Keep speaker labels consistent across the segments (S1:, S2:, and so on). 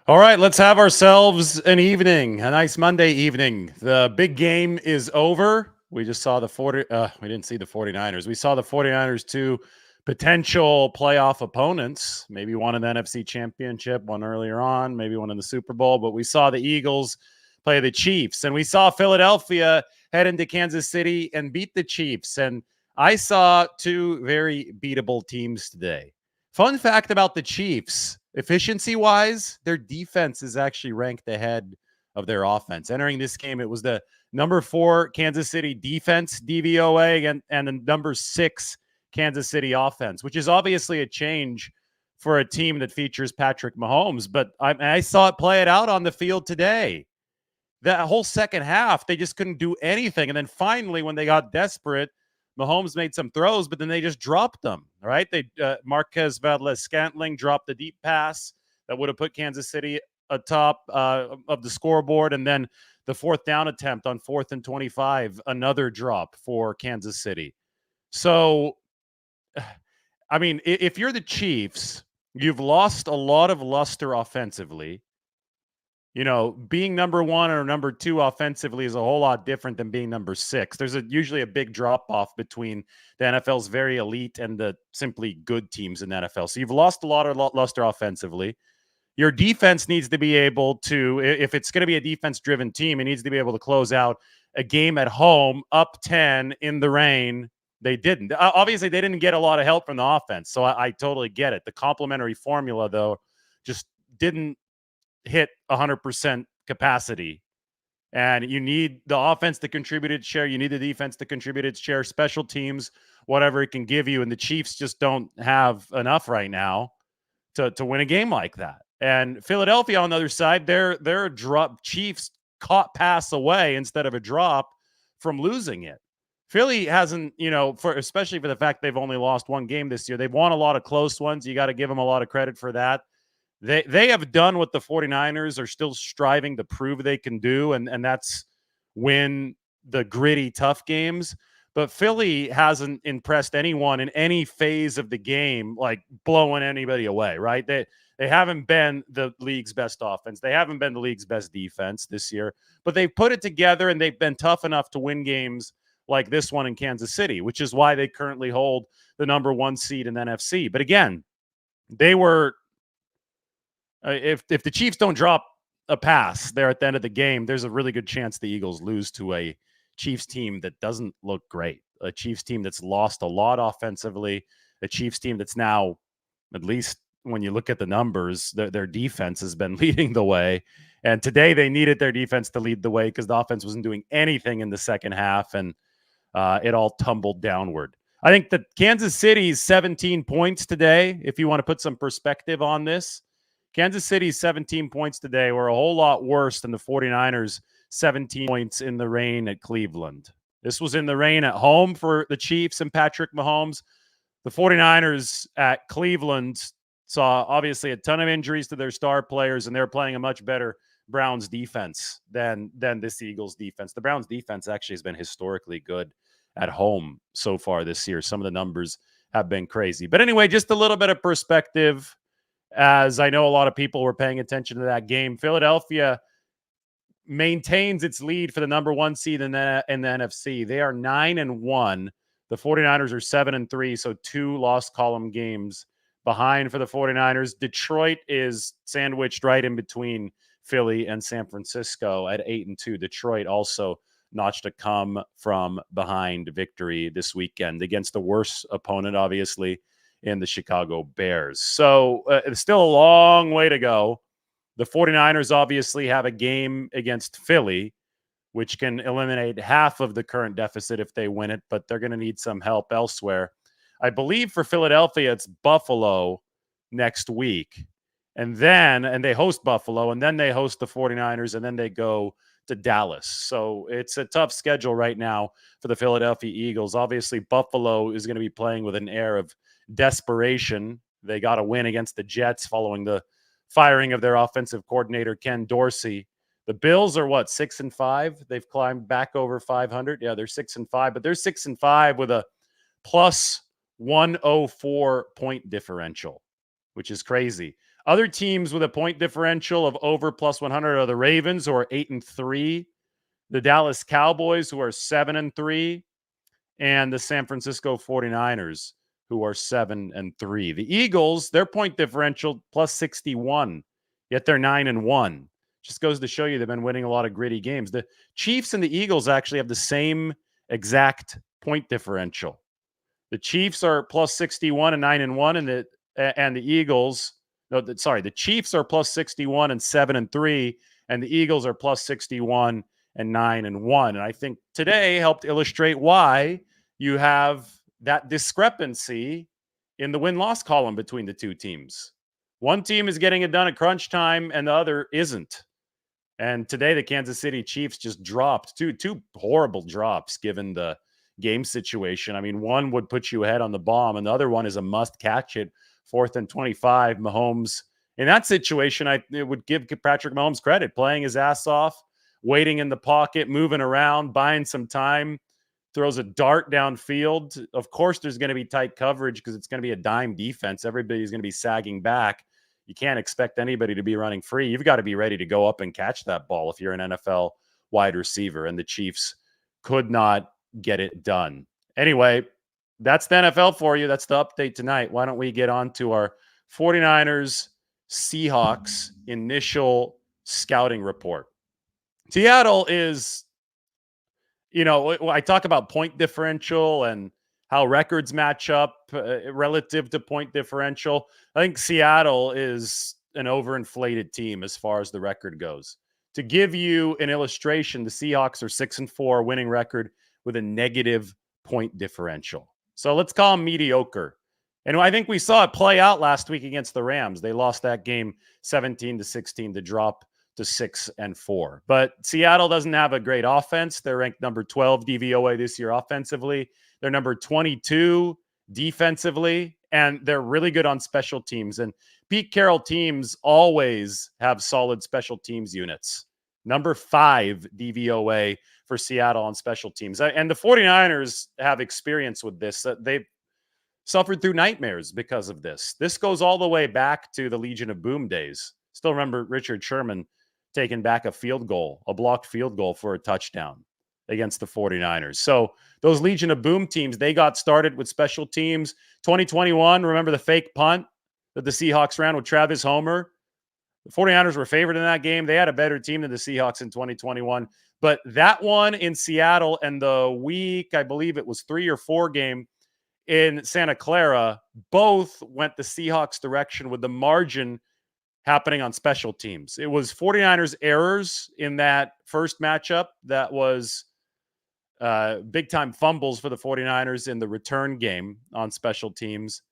S1: All right, let's have ourselves an evening, a nice Monday evening. The big game is over. We just saw the 40 we didn't see the 49ers. We saw the 49ers two potential playoff opponents, maybe one in the NFC Championship, one earlier on, maybe one in the Super Bowl, but we saw the Eagles play the Chiefs and we saw Philadelphia head into Kansas City and beat the Chiefs, and I saw two very beatable teams today. Fun fact about the Chiefs, efficiency wise, their defense is actually ranked ahead of their offense. Entering this game, it was the number 4 Kansas City defense, DVOA, and the number 6 Kansas City offense, which is obviously a change for a team that features Patrick Mahomes. But I saw it play it out on the field today. That whole second half, they just couldn't do anything. And then finally, when they got desperate, Mahomes made some throws, but then they just dropped them, right? Marquez Valdez-Scantling dropped the deep pass that would have put Kansas City atop of the scoreboard. And then the fourth down attempt on 4th and 25, another drop for Kansas City. So, I mean, if you're the Chiefs, you've lost a lot of luster offensively. You know, being number 1 or number 2 offensively is a whole lot different than being number 6. There's usually a big drop off between the NFL's very elite and the simply good teams in the NFL. So you've lost a lot of luster offensively. Your defense needs to be able to, if it's going to be a defense-driven team, it needs to be able to close out a game at home, up 10 in the rain. They didn't. Obviously, they didn't get a lot of help from the offense, so I totally get it. The complementary formula, though, just didn't hit 100% capacity. And you need the offense to contribute its share. You need the defense to contribute its share, special teams, whatever it can give you. And the Chiefs just don't have enough right now to win a game like that. And Philadelphia on the other side, their drop Chiefs caught pass away instead of a drop from losing it. Philly hasn't, especially for the fact they've only lost one game this year. They've won a lot of close ones. You got to give them a lot of credit for that. They have done what the 49ers are still striving to prove they can do, and that's win the gritty, tough games. But Philly hasn't impressed anyone in any phase of the game, like blowing anybody away, right? They haven't been the league's best offense. They haven't been the league's best defense this year, but they've put it together and they've been tough enough to win games like this one in Kansas City, which is why they currently hold the number 1 seed in the NFC. But again, they were if the Chiefs don't drop a pass there at the end of the game, there's a really good chance the Eagles lose to a Chiefs team that doesn't look great, a Chiefs team that's lost a lot offensively, a Chiefs team that's now, at least when you look at the numbers, their defense has been leading the way. And today they needed their defense to lead the way because the offense wasn't doing anything in the second half, and it all tumbled downward. I think that Kansas City's 17 points today, if you want to put some perspective on this, Kansas City's 17 points today were a whole lot worse than the 49ers' 17 points in the rain at Cleveland. This was in the rain at home for the Chiefs and Patrick Mahomes. The 49ers at Cleveland saw obviously a ton of injuries to their star players, and they're playing a much better Browns defense than this Eagles defense. The Browns defense actually has been historically good at home so far this year. Some of the numbers have been crazy. But anyway, just a little bit of perspective, as I know a lot of people were paying attention to that game. Philadelphia maintains its lead for the number 1 seed in the NFC. They are 9-1. The 49ers are 7-3, so 2 lost column games behind for the 49ers. Detroit is sandwiched right in between Philly and San Francisco at 8-2. Detroit also notched a come from behind victory this weekend against the worst opponent, obviously, in the Chicago Bears. So it's still a long way to go. The 49ers obviously have a game against Philly, which can eliminate half of the current deficit if they win it, but they're going to need some help elsewhere. I believe for Philadelphia, it's Buffalo next week. And they host Buffalo, and then they host the 49ers, and then they go to Dallas. So it's a tough schedule right now for the Philadelphia Eagles. Obviously, Buffalo is going to be playing with an air of desperation. They got a win against the Jets following the firing of their offensive coordinator, Ken Dorsey. The Bills are 6-5. They've climbed back over 500. Yeah, they're 6-5, but they're 6-5 with a plus 104 point differential, which is crazy. Other teams with a point differential of over plus 100 are the Ravens, who are 8-3, the Dallas Cowboys, who are 7-3, and the San Francisco 49ers, who are 7-3. The Eagles, their point differential plus 61, yet they're 9-1. Just goes to show you they've been winning a lot of gritty games. The Chiefs and the Eagles actually have the same exact point differential. The Chiefs are plus 61 and 9-1, and the Eagles, the Chiefs are plus 61 and 7-3, and the Eagles are plus 61 and 9-1. And I think today helped illustrate why you have that discrepancy in the win-loss column between the two teams. One team is getting it done at crunch time, and the other isn't. And today, the Kansas City Chiefs just dropped two horrible drops given the game situation. I mean, one would put you ahead on the bomb, and the other one is a must catch it, 4th and 25. Mahomes, in that situation, I would give Patrick Mahomes credit, playing his ass off, waiting in the pocket, moving around, buying some time, throws a dart downfield. Of course, there's going to be tight coverage because it's going to be a dime defense. Everybody's going to be sagging back. You can't expect anybody to be running free. You've got to be ready to go up and catch that ball if you're an NFL wide receiver, and the Chiefs could not get it done. Anyway, that's the NFL for you. That's the update tonight. Why don't we get on to our 49ers Seahawks initial scouting report? Seattle is, I talk about point differential and how records match up relative to point differential. I think Seattle is an overinflated team as far as the record goes. To give you an illustration, the Seahawks are 6-4, winning record with a negative point differential. So let's call them mediocre. And I think we saw it play out last week against the Rams. They lost that game 17-16 to drop to 6-4. But Seattle doesn't have a great offense. They're ranked number 12 DVOA this year offensively. They're number 22 defensively, and they're really good on special teams. And Pete Carroll teams always have solid special teams units. Number 5 DVOA for Seattle on special teams. And the 49ers have experience with this. They've suffered through nightmares because of this. This goes all the way back to the Legion of Boom days. Still remember Richard Sherman taking back a blocked field goal for a touchdown against the 49ers. So those Legion of Boom teams, they got started with special teams. 2021, remember the fake punt that the Seahawks ran with Travis Homer? The 49ers were favored in that game. They had a better team than the Seahawks in 2021. But that one in Seattle and the week, I believe it was 3 or 4 game in Santa Clara, both went the Seahawks direction with the margin happening on special teams. It was 49ers errors in that first matchup that was big time fumbles for the 49ers in the return game on special teams.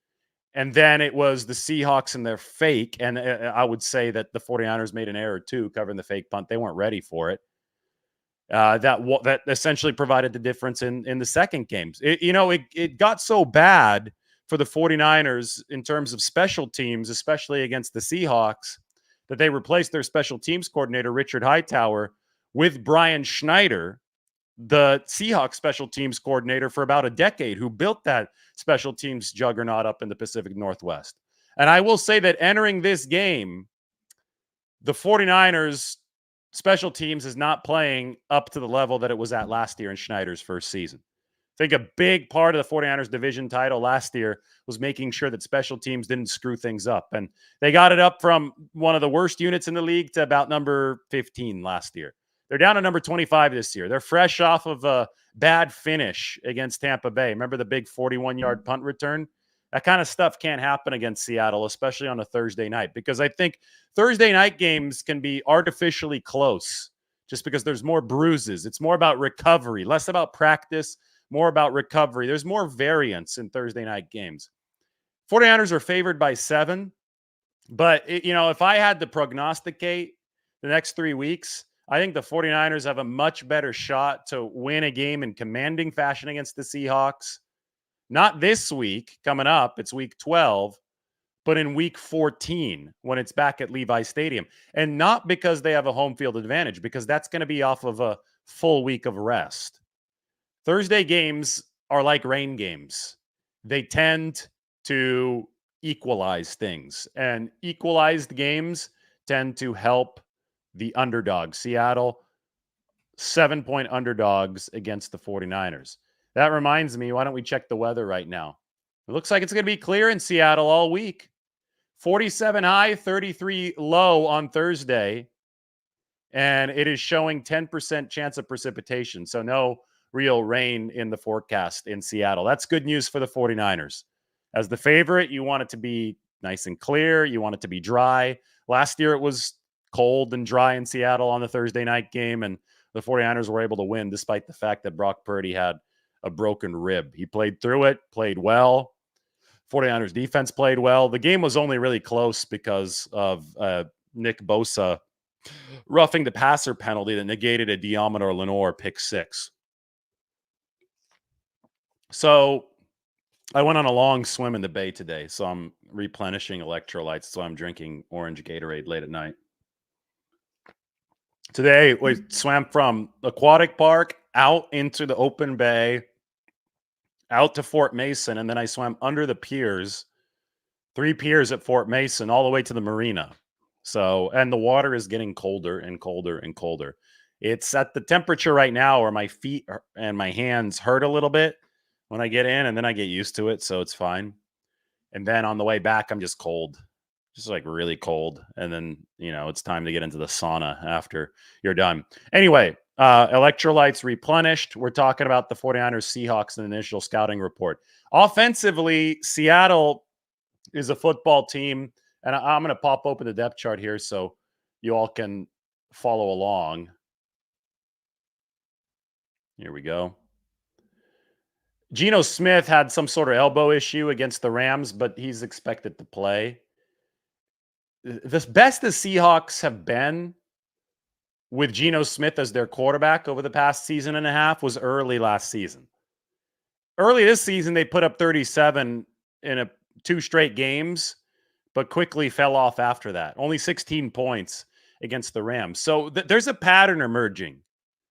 S1: And then it was the Seahawks and their fake. And I would say that the 49ers made an error too, covering the fake punt. They weren't ready for it. That essentially provided the difference in the second games. It got so bad for the 49ers in terms of special teams, especially against the Seahawks, that they replaced their special teams coordinator, Richard Hightower, with Brian Schneider, the Seahawks special teams coordinator for about a decade, who built that special teams juggernaut up in the Pacific Northwest. And I will say that entering this game, the 49ers special teams is not playing up to the level that it was at last year in Schneider's first season. I think a big part of the 49ers division title last year was making sure that special teams didn't screw things up. And they got it up from one of the worst units in the league to about number 15 last year. They're down to number 25 this year. They're fresh off of a bad finish against Tampa Bay. Remember the big 41-yard punt return? That kind of stuff can't happen against Seattle, especially on a Thursday night, because I think Thursday night games can be artificially close just because there's more bruises. It's more about recovery, less about practice, more about recovery. There's more variance in Thursday night games. 49ers are favored by 7, but if I had to prognosticate the next 3 weeks, I think the 49ers have a much better shot to win a game in commanding fashion against the Seahawks. Not this week coming up, it's week 12, but in week 14 when it's back at Levi Stadium. And not because they have a home field advantage, because that's going to be off of a full week of rest. Thursday games are like rain games. They tend to equalize things, and equalized games tend to help the underdog. Seattle, 7-point underdogs against the 49ers. That reminds me, why don't we check the weather right now? It looks like it's going to be clear in Seattle all week. 47 high, 33 low on Thursday, and it is showing 10% chance of precipitation. So no real rain in the forecast in Seattle. That's good news for the 49ers. As the favorite, you want it to be nice and clear. You want it to be dry. Last year, it was cold and dry in Seattle on the Thursday night game, and the 49ers were able to win despite the fact that Brock Purdy had a broken rib. He played through it, played well. 49ers defense played well. The game was only really close because of Nick Bosa roughing the passer penalty that negated a Diamador Lenore pick six. So I went on a long swim in the bay today, so I'm replenishing electrolytes. So I'm drinking orange Gatorade late at night. Today, we swam from Aquatic Park out into the open bay, out to Fort Mason, and then I swam under the piers, 3 piers at Fort Mason, all the way to the marina. So, and the water is getting colder and colder and colder. It's at the temperature right now where my feet and my hands hurt a little bit when I get in, and then I get used to it, so it's fine. And then on the way back, I'm just cold, just like really cold. And then, it's time to get into the sauna after you're done. Anyway, electrolytes replenished. We're talking about the 49ers Seahawks in the initial scouting report. Offensively, Seattle is a football team, and I'm going to pop open the depth chart here so you all can follow along. Here we go. Geno Smith had some sort of elbow issue against the Rams, but he's expected to play. The best the Seahawks have been with Geno Smith as their quarterback over the past season and a half was early last season. Early this season, they put up 37 in 2 straight games, but quickly fell off after that. Only 16 points against the Rams. So there's a pattern emerging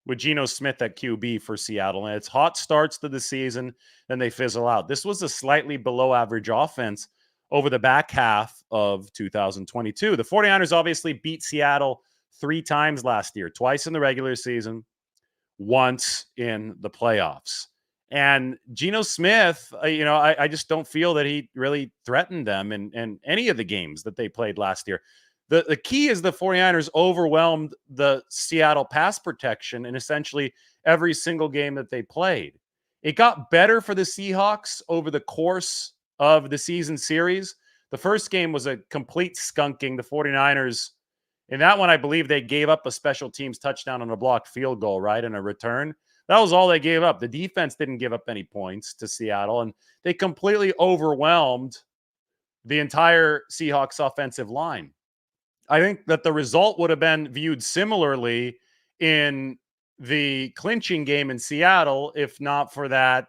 S1: with Geno Smith at QB for Seattle, and it's hot starts to the season, then they fizzle out. This was a slightly below average offense over the back half of 2022. The 49ers obviously beat Seattle 3 times last year, twice in the regular season, once in the playoffs. And Geno Smith, I just don't feel that he really threatened them in any of the games that they played last year. The key is the 49ers overwhelmed the Seattle pass protection in essentially every single game that they played. It got better for the Seahawks over the course of the season series. The first game was a complete skunking. The 49ers, in that one, I believe they gave up a special teams touchdown on a blocked field goal, right, and a return. That was all they gave up. The defense didn't give up any points to Seattle, and they completely overwhelmed the entire Seahawks offensive line. I think that the result would have been viewed similarly in the clinching game in Seattle, if not for that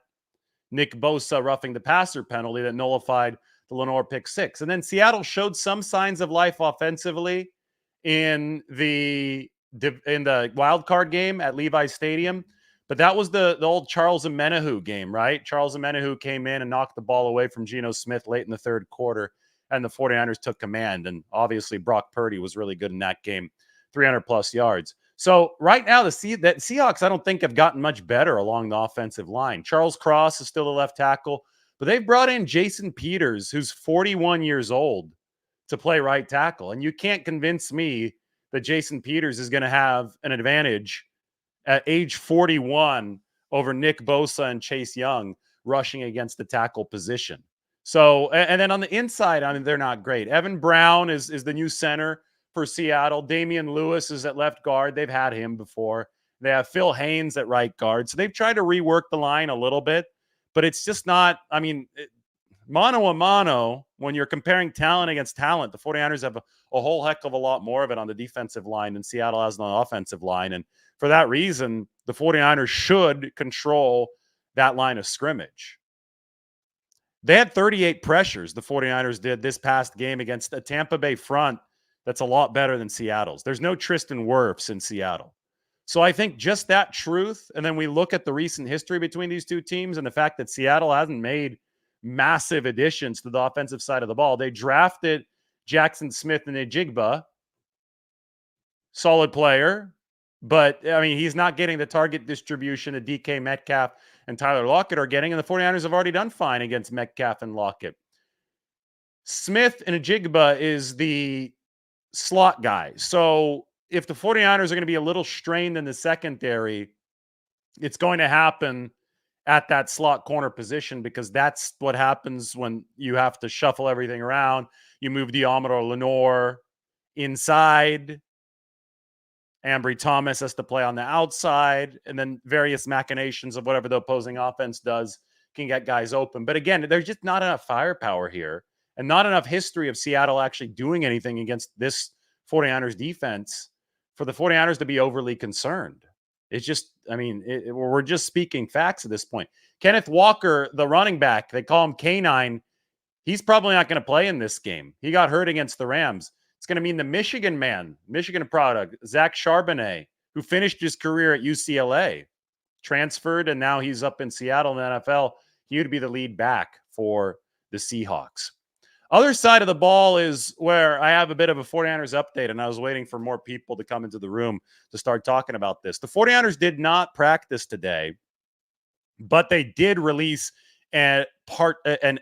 S1: Nick Bosa roughing the passer penalty that nullified the Lenore pick six. And then Seattle showed some signs of life offensively in the wild card game at Levi's Stadium. But that was the old Charles Omenihu game, right? Charles Omenihu came in and knocked the ball away from Geno Smith late in the third quarter, and the 49ers took command. And obviously, Brock Purdy was really good in that game, 300-plus yards. So right now, the Seahawks, I don't think, have gotten much better along the offensive line. Charles Cross is still the left tackle, but they've brought in Jason Peters, who's 41 years old, to play right tackle. And you can't convince me that Jason Peters is going to have an advantage at age 41 over Nick Bosa and Chase Young rushing against the tackle position. So, and then on the inside, I mean, they're not great. Evan Brown is the new center for Seattle. Damian Lewis is at left guard. They've had him before. They have Phil Haynes at right guard. So they've tried to rework the line a little bit, but it's just not, I mean, mano a mano, when you're comparing talent against talent, the 49ers have a whole heck of a lot more of it on the defensive line than Seattle has on the offensive line. And for that reason, the 49ers should control that line of scrimmage. They had 38 pressures, the 49ers did this past game against a Tampa Bay front that's a lot better than Seattle's. There's no Tristan Wirfs in Seattle. So I think just that truth, and then we look at the recent history between these two teams and the fact that Seattle hasn't made massive additions to the offensive side of the ball. They drafted Jackson Smith and Njigba, solid player, but I mean, he's not getting the target distribution that DK Metcalf and Tyler Lockett are getting, and the 49ers have already done fine against Metcalf and Lockett. Smith and Njigba is the slot guy. So if the 49ers are going to be a little strained in the secondary, it's going to happen at that slot corner position, because that's what happens when you have to shuffle everything around. You move Diamador Lenore inside. Ambry Thomas has to play on the outside, and then various machinations of whatever the opposing offense does can get guys open. But again, there's just not enough firepower here and not enough history of Seattle actually doing anything against this 49ers defense for the 49ers to be overly concerned. It's just, I mean, we're just speaking facts at this point. Kenneth Walker, the running back, they call him K9. He's probably not going to play in this game. He got hurt against the Rams. It's going to mean the Michigan man, Michigan product, Zach Charbonnet, who finished his career at UCLA, transferred, and now he's up in Seattle in the NFL. He would be the lead back for the Seahawks. Other side of the ball is where I have a bit of a 49ers update, and I was waiting for more people to come into the room to start talking about this. The 49ers did not practice today, but they did release an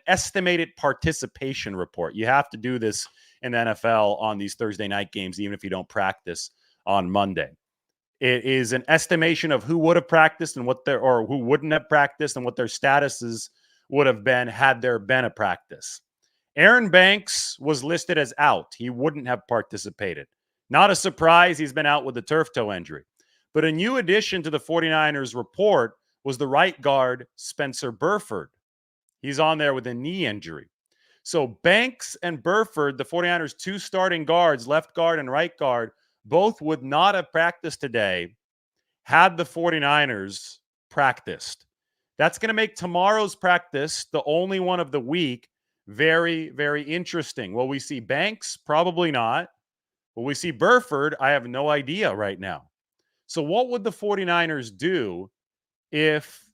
S1: estimated participation report. You have to do this in the NFL on these Thursday night games, even if you don't practice on Monday. It is an estimation of who would have practiced and or who wouldn't have practiced and what their statuses would have been had there been a practice. Aaron Banks was listed as out. He wouldn't have participated. Not a surprise. He's been out with a turf toe injury. But a new addition to the 49ers report was the right guard, Spencer Burford. He's on there with a knee injury. So Banks and Burford, the 49ers' two starting guards, left guard and right guard, both would not have practiced today had the 49ers practiced. That's going to make tomorrow's practice, the only one of the week, very, very interesting. Will we see Banks? Probably not. Will we see Burford? I have no idea right now. So what would the 49ers do if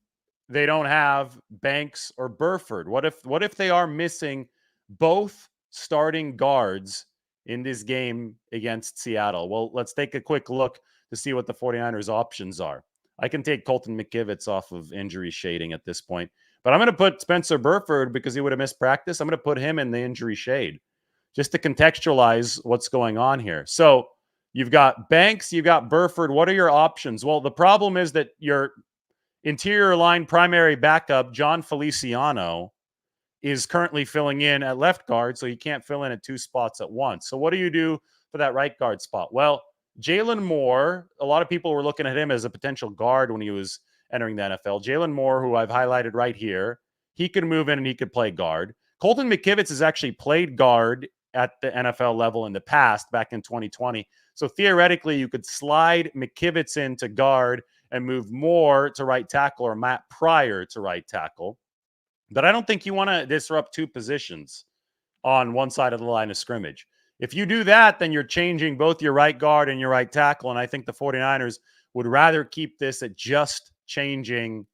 S1: they don't have Banks or Burford? What if they are missing both starting guards in this game against Seattle? Well, let's take a quick look to see what the 49ers options are. I can take Colton McKivitz off of injury shading at this point, but I'm going to put Spencer Burford, because he would have missed practice. I'm going to put him in the injury shade just to contextualize what's going on here. So you've got Banks, you've got Burford. What are your options? Well, the problem is that your interior line primary backup, John Feliciano, is currently filling in at left guard, so he can't fill in at two spots at once. So what do you do for that right guard spot? Well, Jalen Moore, a lot of people were looking at him as a potential guard when he was entering the NFL. Jalen Moore, who I've highlighted right here, he could move in and he could play guard. Colton McKivitz has actually played guard at the NFL level in the past, back in 2020. So theoretically, you could slide McKivitz into guard and move Moore to right tackle, or Matt Pryor to right tackle. But I don't think you want to disrupt two positions on one side of the line of scrimmage. If you do that, then you're changing both your right guard and your right tackle. And I think the 49ers would rather keep this at just changing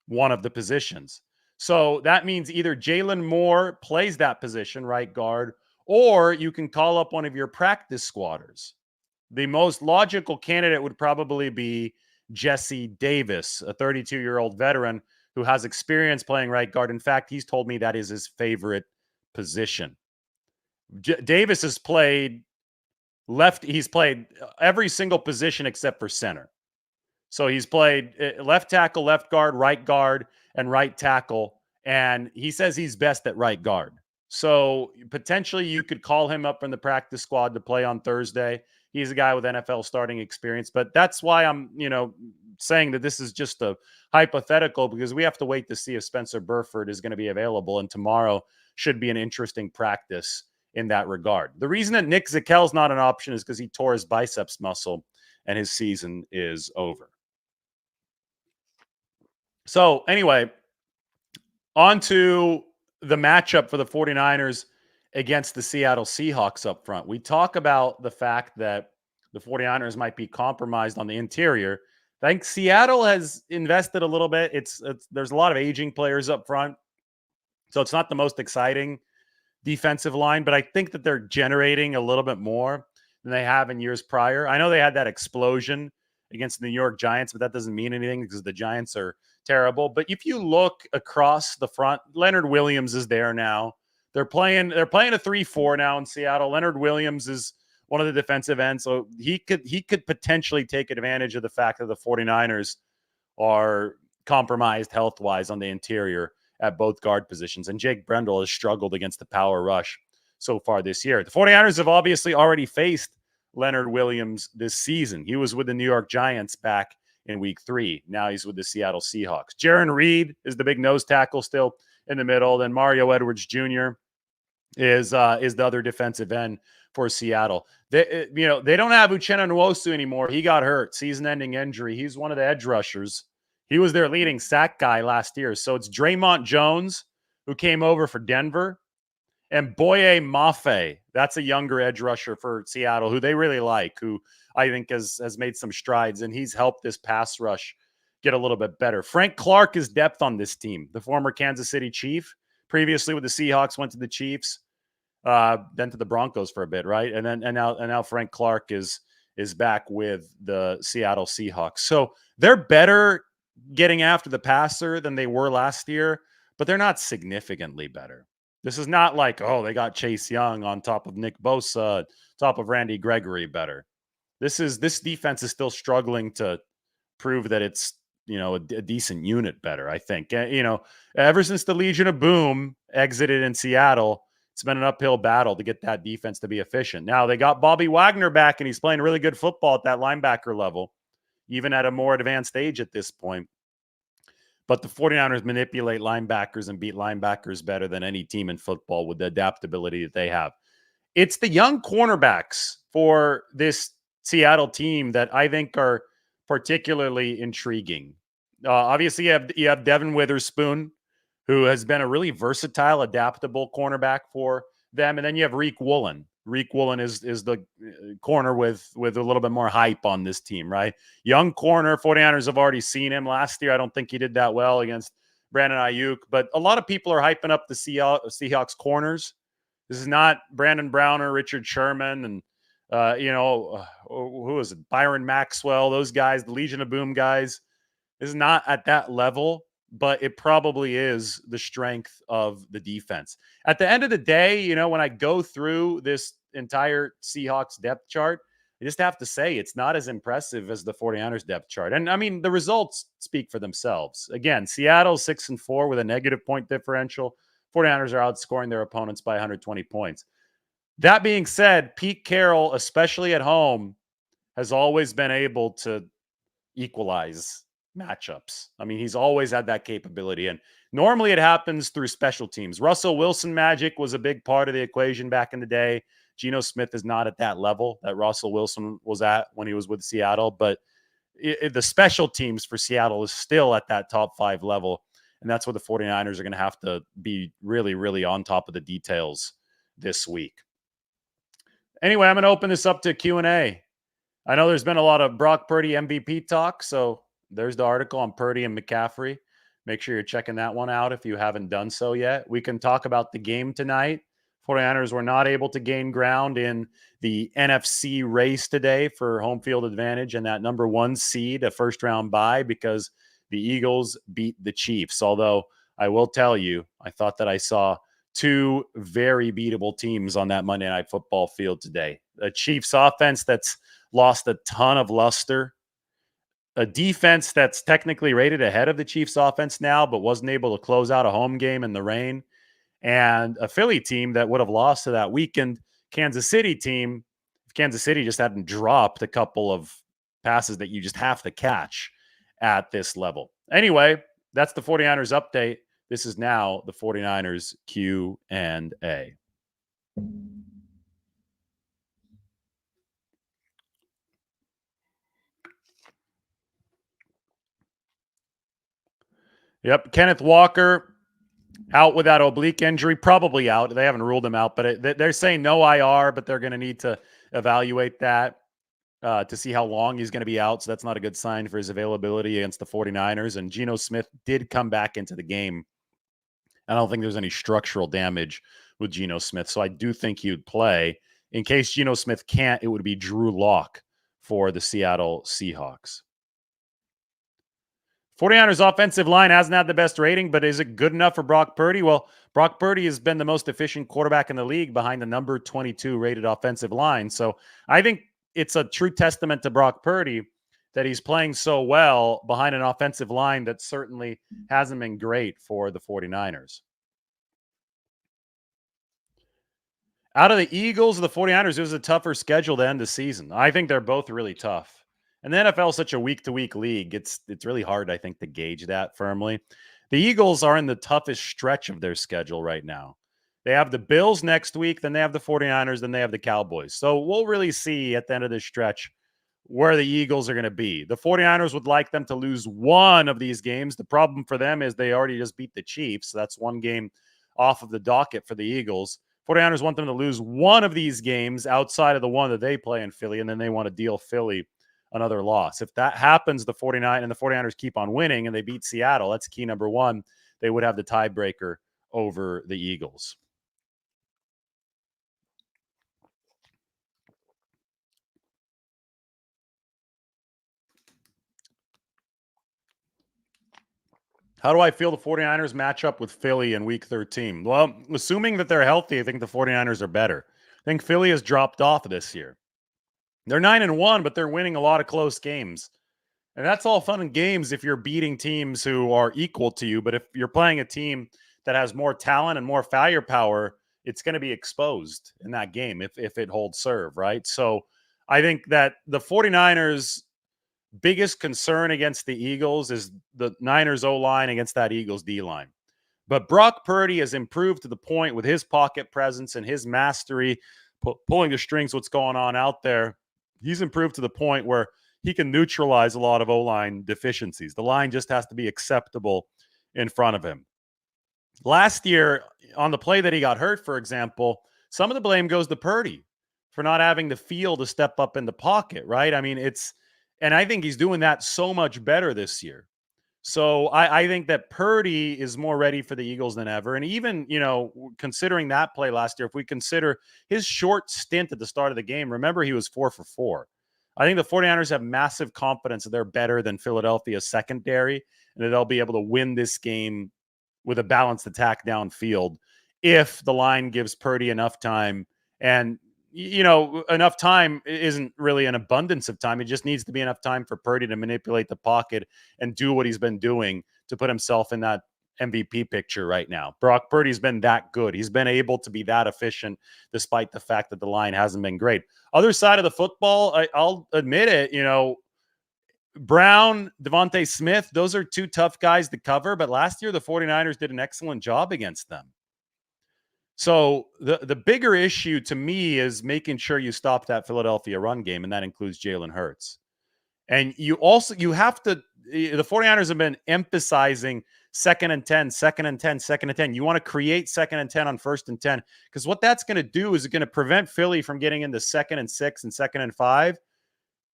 S1: one of the positions. So that means either Jalen Moore plays that position, right guard, or you can call up one of your practice squatters. The most logical candidate would probably be Jesse Davis, a 32-year-old veteran who has experience playing right guard. In fact, he's told me that is his favorite position. Davis has played left. He's played every single position except for center. So he's played left tackle, left guard, and right tackle. And he says he's best at right guard. So potentially you could call him up from the practice squad to play on Thursday. He's a guy with NFL starting experience, but that's why I'm, saying that this is just a hypothetical, because we have to wait to see if Spencer Burford is going to be available. And tomorrow should be an interesting practice in that regard. The reason that Nick Zakel's not an option is because he tore his biceps muscle and his season is over. So anyway, on to the matchup for the 49ers against the Seattle Seahawks up front. We talk about the fact that the 49ers might be compromised on the interior. I think Seattle has invested a little bit. There's a lot of aging players up front. So it's not the most exciting defensive line, but I think that they're generating a little bit more than they have in years prior. I know they had that explosion against the New York Giants, but that doesn't mean anything because the Giants are terrible. But if you look across the front, Leonard Williams is there now. They're playing a 3-4 now in Seattle. Leonard Williams is one of the defensive ends, so he could potentially take advantage of the fact that the 49ers are compromised health-wise on the interior at both guard positions. And Jake Brendel has struggled against the power rush so far this year. The 49ers have obviously already faced Leonard Williams this season. He was with the New York Giants back in week 3. Now he's with the Seattle Seahawks. Jaron Reed is the big nose tackle still in the middle. Then Mario Edwards Jr. is the other defensive end for Seattle. They don't have Uchenna Nwosu anymore. He got hurt, season-ending injury. He's one of the edge rushers. He was their leading sack guy last year. So it's Draymond Jones, who came over for Denver, and Boye Mafe. That's a younger edge rusher for Seattle, who they really like, who I think has made some strides, and he's helped this pass rush get a little bit better. Frank Clark is depth on this team, the former Kansas City Chief. Previously with the Seahawks, went to the Chiefs, then to the Broncos for a bit, right? And now Frank Clark is back with the Seattle Seahawks. So they're better getting after the passer than they were last year, but they're not significantly better. This is not like, oh, they got Chase Young on top of Nick Bosa, top of Randy Gregory better. This defense is still struggling to prove that it's, a decent unit better, I think. Ever since the Legion of Boom exited in Seattle, it's been an uphill battle to get that defense to be efficient. Now they got Bobby Wagner back, and he's playing really good football at that linebacker level, even at a more advanced age at this point. But the 49ers manipulate linebackers and beat linebackers better than any team in football with the adaptability that they have. It's the young cornerbacks for this Seattle team that I think are particularly intriguing. Obviously, you have Devin Witherspoon, who has been a really versatile, adaptable cornerback for them. And then you have Reek Woolen. Reek Woolen is the corner with a little bit more hype on this team, right? Young corner. 49ers have already seen him last year. I don't think he did that well against Brandon Ayuk, but a lot of people are hyping up the Seahawks corners. This is not Brandon Brown or Richard Sherman and, who is it? Byron Maxwell, those guys, the Legion of Boom guys. This is not at that level, but it probably is the strength of the defense. At the end of the day, when I go through this entire Seahawks depth chart, I just have to say it's not as impressive as the 49ers depth chart. And I mean, the results speak for themselves. Again, Seattle's 6-4 with a negative point differential. 49ers are outscoring their opponents by 120 points. That being said, Pete Carroll, especially at home, has always been able to equalize matchups. I mean, he's always had that capability. And normally it happens through special teams. Russell Wilson magic was a big part of the equation back in the day. Geno Smith is not at that level that Russell Wilson was at when he was with Seattle. But the special teams for Seattle is still at that top 5 level. And that's where the 49ers are going to have to be really, really on top of the details this week. Anyway, I'm going to open this up to Q&A. I know there's been a lot of Brock Purdy MVP talk, so there's the article on Purdy and McCaffrey. Make sure you're checking that one out if you haven't done so yet. We can talk about the game tonight. 49ers were not able to gain ground in the NFC race today for home field advantage and that number 1 seed, a first-round bye, because the Eagles beat the Chiefs. Although I will tell you, I thought that I saw 2 very beatable teams on that Monday Night Football field today. A Chiefs offense that's lost a ton of luster, a defense that's technically rated ahead of the Chiefs offense now, but wasn't able to close out a home game in the rain, and a Philly team that would have lost to that weakened Kansas City team if Kansas City just hadn't dropped a couple of passes that you just have to catch at this level. Anyway, that's the 49ers update. This is now the 49ers Q&A. Yep, Kenneth Walker out with that oblique injury, probably out. They haven't ruled him out, but they're saying no IR, but they're going to need to evaluate that to see how long he's going to be out. So that's not a good sign for his availability against the 49ers. And Geno Smith did come back into the game I don't think there's any structural damage with Geno Smith. So I do think he'd play. In case Geno Smith can't, it would be Drew Lock for the Seattle Seahawks. 49ers offensive line hasn't had the best rating, but is it good enough for Brock Purdy? Well, Brock Purdy has been the most efficient quarterback in the league behind the number 22 rated offensive line. So I think it's a true testament to Brock Purdy that he's playing so well behind an offensive line that certainly hasn't been great for the 49ers. Out of the Eagles, the 49ers, it was a tougher schedule to end the season. I think they're both really tough. And the NFL is such a week-to-week league. It's really hard, I think, to gauge that firmly. The Eagles are in the toughest stretch of their schedule right now. They have the Bills next week, then they have the 49ers, then they have the Cowboys. So we'll really see at the end of this stretch where the Eagles are going to be. The 49ers would like them to lose one of these games. The problem for them is they already just beat the Chiefs. So that's one game off of the docket for the Eagles. 49ers want them to lose one of these games outside of the one that they play in Philly, and then they want to deal Philly another loss. If that happens, the 49ers keep on winning and they beat Seattle. That's key number one. They would have the tiebreaker over the Eagles. How do I feel the 49ers match up with Philly in week 13? Well, assuming that they're healthy, I think the 49ers are better. I think Philly has dropped off this year. They're 9-1, but they're winning a lot of close games. And that's all fun and games if you're beating teams who are equal to you. But if you're playing a team that has more talent and more firepower, it's going to be exposed in that game if it holds serve, right? So I think that the 49ers biggest concern against the Eagles is the Niners O-line against that Eagles D-line. But Brock Purdy has improved to the point with his pocket presence and his mastery, pulling the strings, what's going on out there. He's improved to the point where he can neutralize a lot of O-line deficiencies. The line just has to be acceptable in front of him. Last year, on the play that he got hurt, for example, some of the blame goes to Purdy for not having the feel to step up in the pocket, right? I mean, and I think he's doing that so much better this year. So I think that Purdy is more ready for the Eagles than ever. And even, considering that play last year, if we consider his short stint at the start of the game, remember he was 4 for 4. I think the 49ers have massive confidence that they're better than Philadelphia's secondary and that they'll be able to win this game with a balanced attack downfield if the line gives Purdy enough time. And enough time isn't really an abundance of time. It just needs to be enough time for Purdy to manipulate the pocket and do what he's been doing to put himself in that MVP picture right now. Brock Purdy's been that good. He's been able to be that efficient despite the fact that the line hasn't been great. Other side of the football, I'll admit it, Brown, Devontae Smith, those are two tough guys to cover, but last year the 49ers did an excellent job against them. So the bigger issue to me is making sure you stop that Philadelphia run game, and that includes Jalen Hurts. And you have to, the 49ers have been emphasizing 2nd and 10, 2nd and 10, 2nd and 10. You want to create 2nd and 10 on 1st and 10, because what that's going to do is it's going to prevent Philly from getting into 2nd and 6 and 2nd and 5.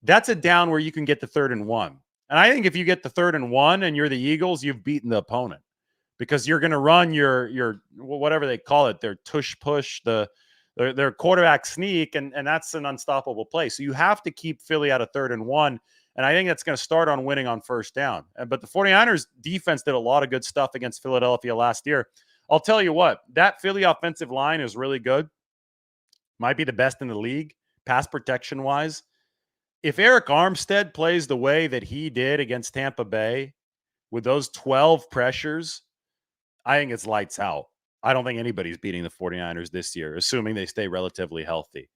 S1: That's a down where you can get the 3rd and 1. And I think if you get the 3rd and 1 and you're the Eagles, you've beaten the opponent. Because you're going to run your whatever they call it, their tush push, their quarterback sneak, and that's an unstoppable play. So you have to keep Philly out of 3rd and 1, and I think that's going to start on winning on 1st down. But the 49ers defense did a lot of good stuff against Philadelphia last year. I'll tell you what, that Philly offensive line is really good. Might be the best in the league, pass protection-wise. If Eric Armstead plays the way that he did against Tampa Bay with those 12 pressures, I think it's lights out. I don't think anybody's beating the 49ers this year, assuming they stay relatively healthy.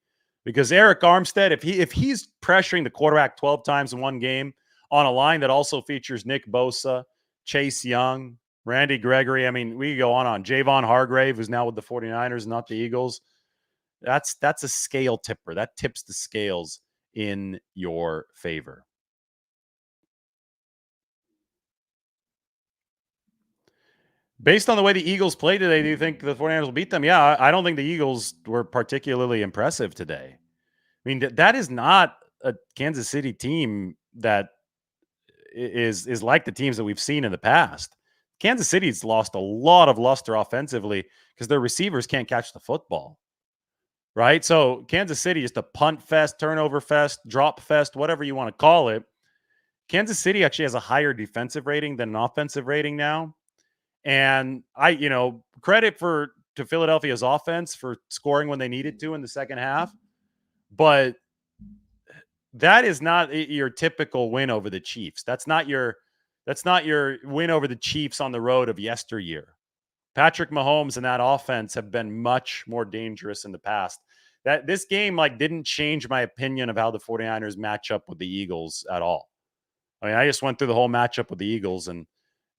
S1: Because Eric Armstead, if he's pressuring the quarterback 12 times in one game on a line that also features Nick Bosa, Chase Young, Randy Gregory, I mean, we could go on. Javon Hargrave, who's now with the 49ers, not the Eagles. That's a scale tipper. That tips the scales in your favor. Based on the way the Eagles played today, do you think the 49ers will beat them? Yeah, I don't think the Eagles were particularly impressive today. I mean, that is not a Kansas City team that is like the teams that we've seen in the past. Kansas City's lost a lot of luster offensively because their receivers can't catch the football, right? So Kansas City is a punt fest, turnover fest, drop fest, whatever you want to call it. Kansas City actually has a higher defensive rating than an offensive rating now. And credit to Philadelphia's offense for scoring when they needed to in the second half. But that is not your typical win over the Chiefs. That's not your win over the Chiefs on the road of yesteryear. Patrick Mahomes and that offense have been much more dangerous in the past. That this game didn't change my opinion of how the 49ers match up with the Eagles at all. I mean, I just went through the whole matchup with the Eagles, and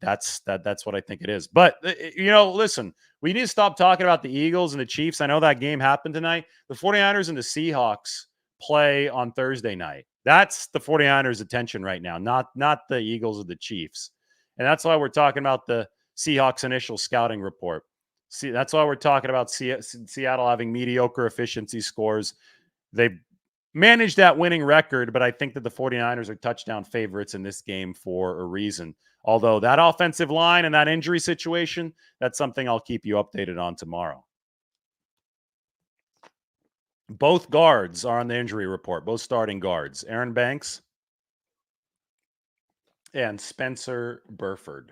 S1: that's what I think it is. But listen, we need to stop talking about the Eagles and the Chiefs. I know that game happened tonight. The 49ers and the Seahawks play on Thursday night. That's the 49ers' attention right now, not the Eagles or the Chiefs. And that's why we're talking about the Seahawks initial scouting report. See, that's why we're talking about Seattle having mediocre efficiency scores. They've managed that winning record, but I think that the 49ers are touchdown favorites in this game for a reason. Although that offensive line and that injury situation, that's something I'll keep you updated on tomorrow. Both guards are on the injury report, both starting guards. Aaron Banks and Spencer Burford.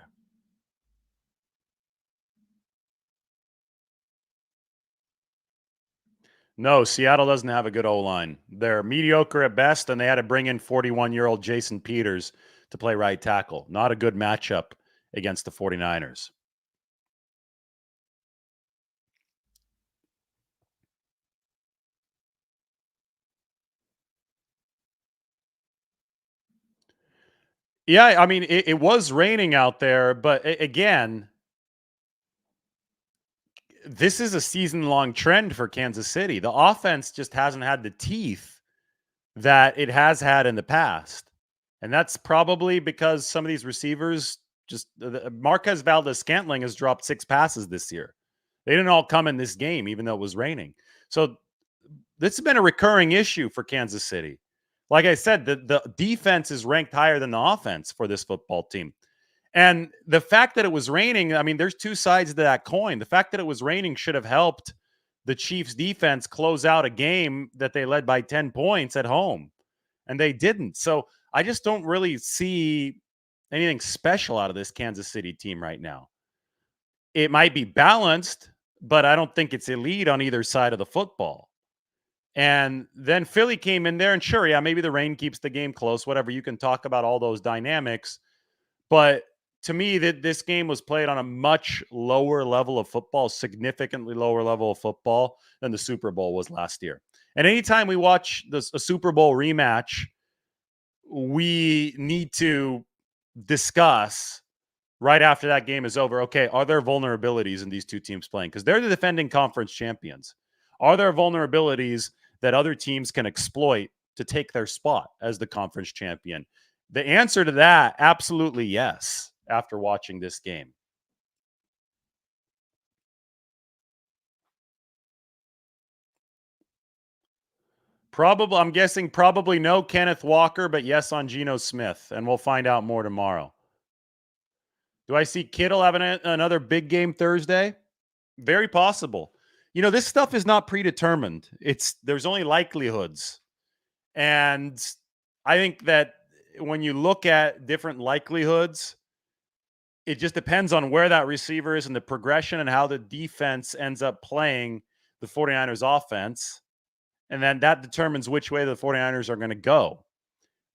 S1: No, Seattle doesn't have a good O-line. They're mediocre at best, and they had to bring in 41-year-old Jason Peters to play right tackle. Not a good matchup against the 49ers. Yeah, I mean, it was raining out there, but again, this is a season-long trend for Kansas City. The offense just hasn't had the teeth that it has had in the past. And that's probably because some of these receivers Marquez Valdez-Scantling has dropped 6 passes this year. They didn't all come in this game, even though it was raining. So this has been a recurring issue for Kansas City. Like I said, the defense is ranked higher than the offense for this football team. And the fact that it was raining, I mean, there's two sides to that coin. The fact that it was raining should have helped the Chiefs defense close out a game that they led by 10 points at home, and they didn't. So I just don't really see anything special out of this Kansas City team right now. It might be balanced, but I don't think it's elite on either side of the football. And then Philly came in there, and sure, yeah, maybe the rain keeps the game close, whatever. You can talk about all those dynamics. But to me, that this game was played on a much lower level of football, significantly lower level of football than the Super Bowl was last year. And anytime we watch a Super Bowl rematch, we need to discuss right after that game is over, okay, are there vulnerabilities in these two teams playing? Because they're the defending conference champions. Are there vulnerabilities that other teams can exploit to take their spot as the conference champion? The answer to that, absolutely yes, after watching this game. I'm guessing probably no Kenneth Walker, but yes on Geno Smith, and we'll find out more tomorrow. Do I see Kittle having another big game Thursday? Very possible. This stuff is not predetermined. There's only likelihoods. And I think that when you look at different likelihoods, it just depends on where that receiver is and the progression and how the defense ends up playing the 49ers offense. And then that determines which way the 49ers are going to go.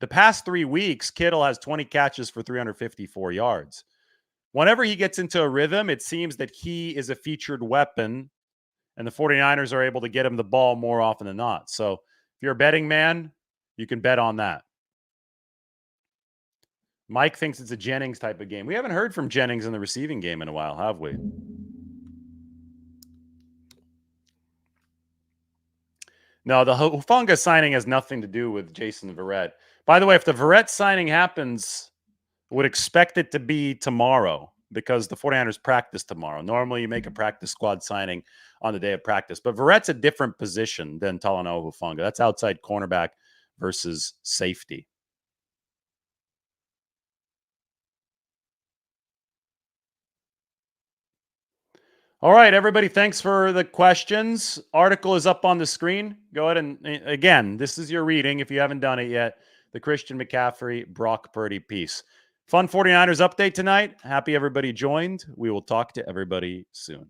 S1: The past 3 weeks, Kittle has 20 catches for 354 yards. Whenever he gets into a rhythm, it seems that he is a featured weapon, and the 49ers are able to get him the ball more often than not. So if you're a betting man, you can bet on that. Mike thinks it's a Jennings type of game. We haven't heard from Jennings in the receiving game in a while, have we? No, the Hufanga signing has nothing to do with Jason Verrett. By the way, if the Verrett signing happens, would expect it to be tomorrow because the 49ers practice tomorrow. Normally, you make a practice squad signing on the day of practice. But Verrett's a different position than Talanoa Hufanga. That's outside cornerback versus safety. All right, everybody, thanks for the questions. Article is up on the screen. Go ahead and, again, this is your reading if you haven't done it yet. The Christian McCaffrey, Brock Purdy piece. Fun 49ers update tonight. Happy everybody joined. We will talk to everybody soon.